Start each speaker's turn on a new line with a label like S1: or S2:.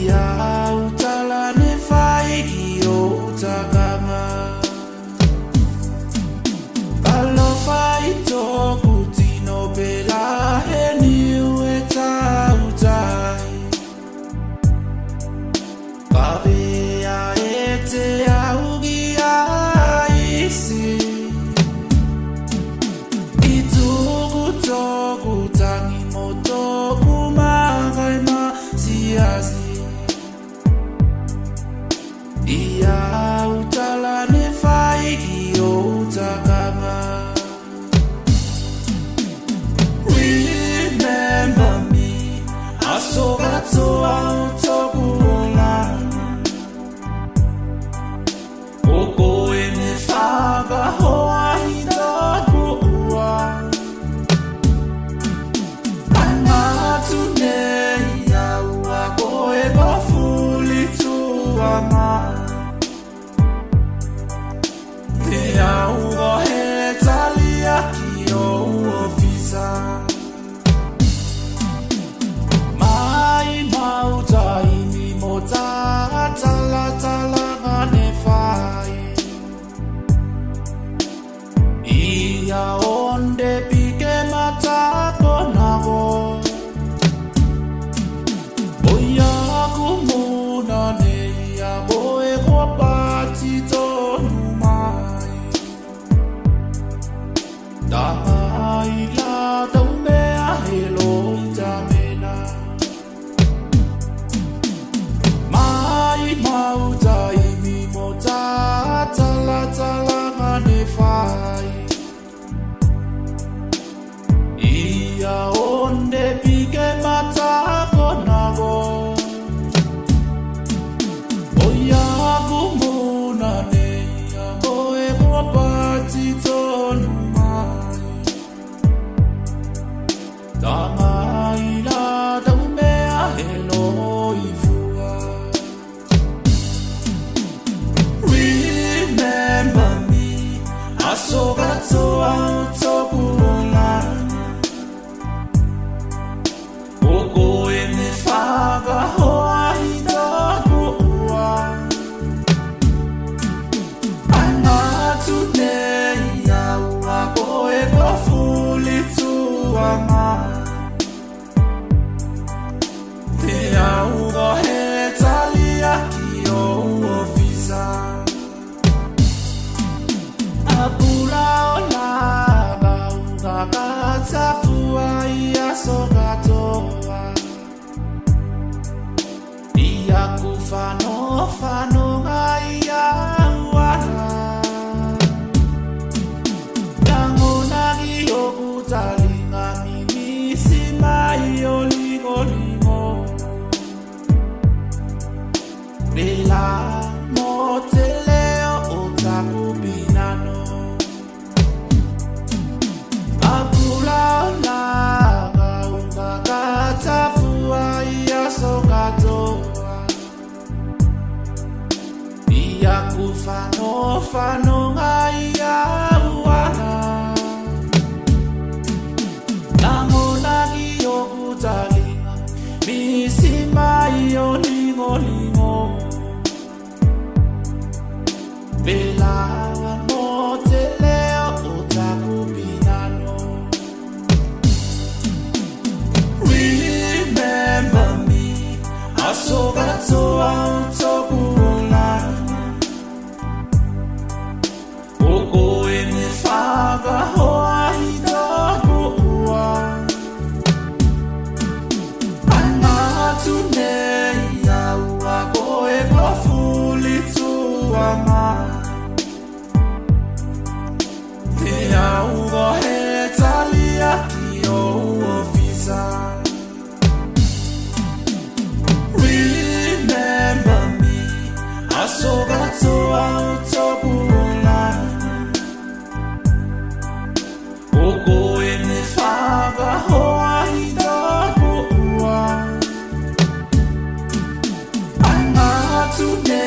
S1: Ia utala ne fai ki o utakanga Kalo fai toku tino pela he ni ueta utai Kabe a ete a ugi a isi Ituku toku tangi motoku magai ma siasi Ia utala ne fai ki o utakanga Remember me Asogatsu autoku olana Oko ene faga hoa hitaku ua Anatu nei aua koe wafuli tuama Te aua he talia ki o ofisa Mai mauta ini mota tala tala ngane fai Ia onde pike mata konago Oia kumuna ne ia boe kwa pati tonu mai Dai la taumea helo itamena Mai mauta imi mota tala tala ngane fai Ia onde pike mata konago Oia kumuna ne ia koe kwa pati tonu mai Tangai la taumea helo ifua Remember me Asogatsu autoku olana Oko ene faga hoa hitaku ua Anatu nei aua koe wafuli tuama Te auga he talia ki o ofisa Apula o laga uga katafua ia sogatoa Ia kufano fano ia wana Dangonagi okutalinga minisi mai olingo lingo Bela moteleo otaku binano Apula laga unga katafua ia sogatoa Ia kufano fano ia wana Nangonagi okutalinga misima iyo lingo lingo Bela moteleo otaku binano Remember me Asogatsu autoku olana Oko ene faga hoa hitaku ua Anatu nei aua koe wafuli tuama Te auga he talia ki o ofisa Remember me Asogatsu autoku olana Oko ene faga hoa hitaku ua Anatu nei